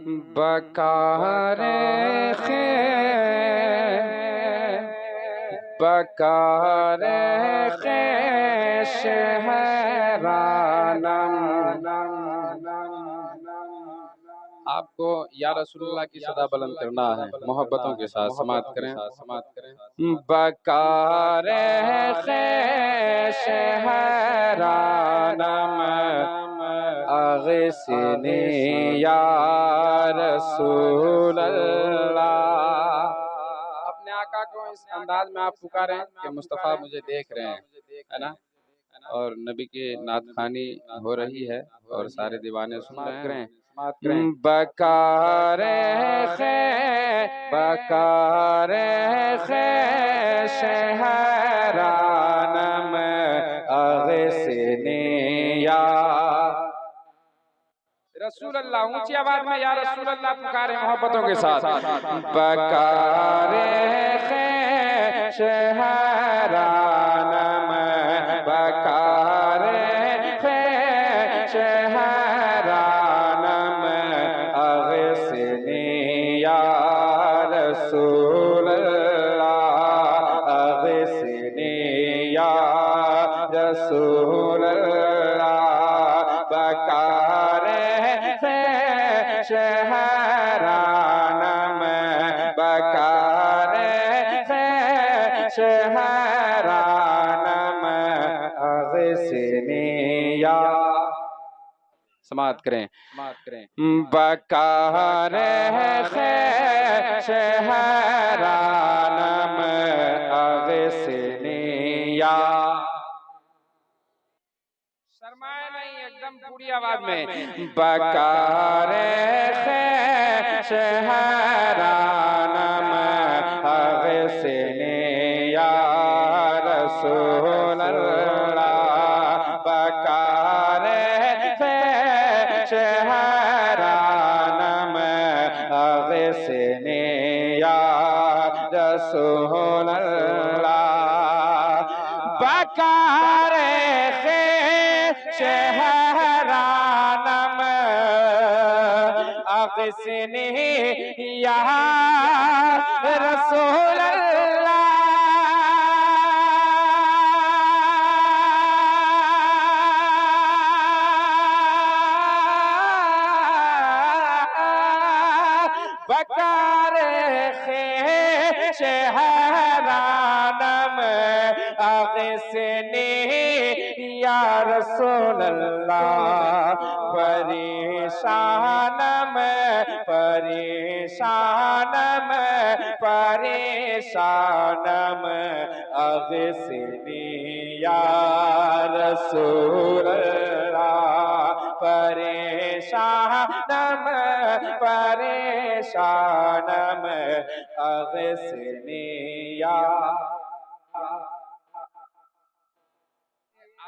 بکار خیر بکار خیر شہرانم آپ کو یا رسول اللہ کی صدا بلند کرنا ہے، محبتوں کے ساتھ سماعت کریں۔ بکار خیر شہرانم اغثنی یا رسول اللہ۔ اپنے آقا کو اس انداز میں آپ پکاریں کہ مصطفیٰ مجھے دیکھ رہے ہیں، ہے نا، اور نبی کی نعت خوانی ہو رہی ہے اور سارے دیوانے سن رہے ہیں۔ بکار خیر بکار خیر شہرانم اغثنی یا رسول اللہ، اونچی آواز میں یا رسول اللہ پکارے محبتوں کے ساتھ۔ بکار خیر شہرانم بکار خیر شہرانم اغثنی یا رسول اللہ اغثنی یا رسول اللہ۔ بکار شہرانم بکار خیر شہرانم اغثنی یا سماعت کریں۔ بکار خیر شہرانم اغثنی یا شرمائے نہیں، ایک دم پوری آواز میں۔ بکار خیر شہرانم اغثنی یا رسول اللہ۔ بکار خیر شہرانم اغثنی یا رسول اللہ۔ بکار شہرانم اغثنی یا رسول اللہ۔ بکار خیر شہرانم اغثنی یا رسول اللہ۔ پریشانم پریشانم پریشانم اغثنی یا رسول اللہ۔ پریشانم پریشانم اغثنی یا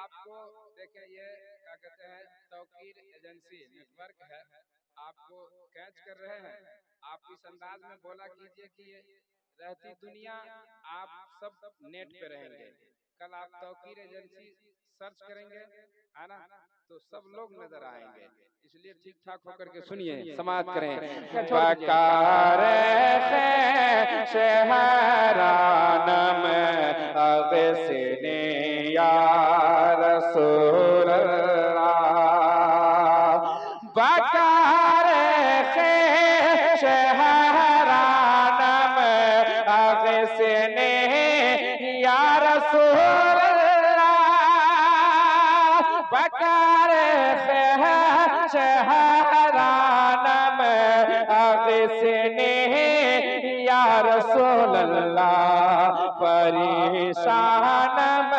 آپ کو دیکھیں، یہ کیا کہتے ہیں، توقیر ایجنسی نیٹ ورک ہے، آپ کو کیچ کر رہے ہیں۔ آپ اس انداز میں بولا کیجئے کہ یہ رہتی دنیا آپ سب نیٹ پہ رہیں گے، کل آپ توقیر ایجنسی سرچ کریں گے، ہے نا، تو سب لوگ نظر آئیں گے، اس لیے ٹھیک ٹھاک ہو کر کے سنیے، سماعت کریں۔ بکار خیر شہرانم اغثنی یا رسول اللہ۔ بکار خیر شہرانم اغثنی یا رسول اللہ۔ بکار خیر شہرانم اغثنی یا رسول اللہ۔ پریشانم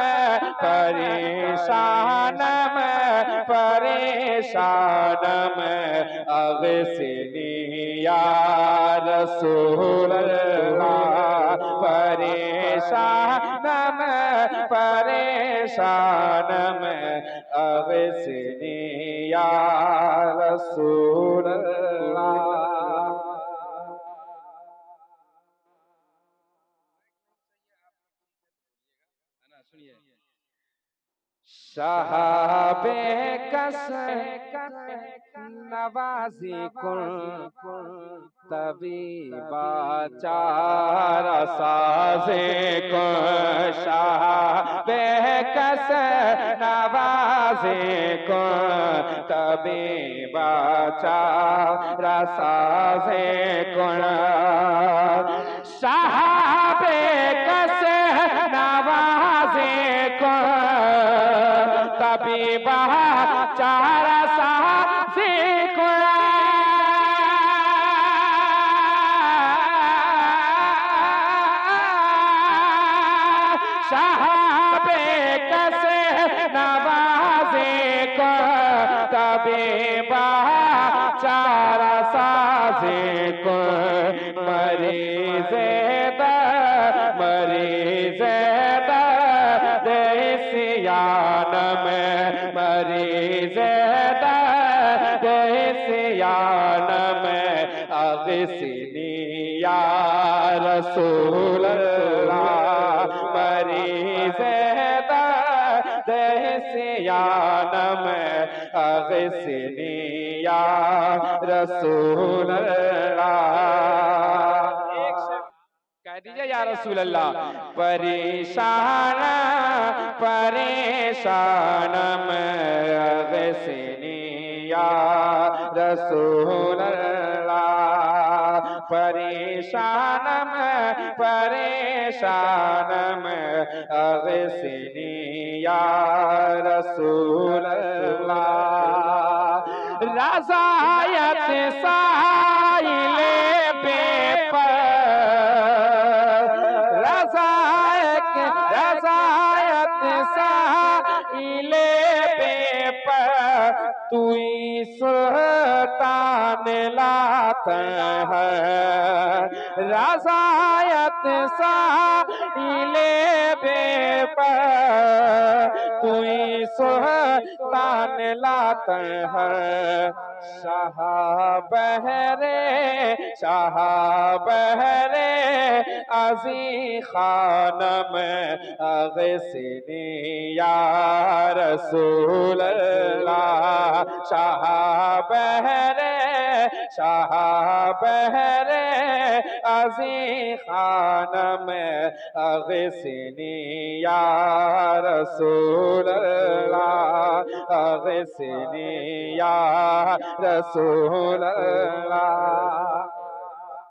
پریشانم پریشانم اغثنی یا رسول اللہ۔ پریشانم پریشانم اغثنی یا رسول اللہ۔ شہابِ کس نوازی کن طبیبا چارہ سازی کن شہابِ کس نوازی کن طبیبا چارہ سازی کن شہابِ کس نوازی کن طبیبا چارہ سازی کن شہابِ کس نوازی کن طبیبا چارہ سازی کن مریض درد عصیان میں مریض درد عصیان میں اغثنی یا رسول اللہ مریض درد عصیان میں اغثنی یا رسول اللہ کہہ دیجئے یا رسول اللہ پریشان میں اغثنی یا رسول اللہ پریشان میں اغثنی یا رسول اللہ رضایت سائل بے پر رضایت سائل بے پر توئی سلطان لاتا ہے رضایت سائل بے پر توئی سلطان لاتا ہے شاہ بہر عزی خان میں اغثنی یا رسول اللہ شاہ بہر عزی خان میں اغثنی یا رسول اللہ اغثنی یا رسول اللہ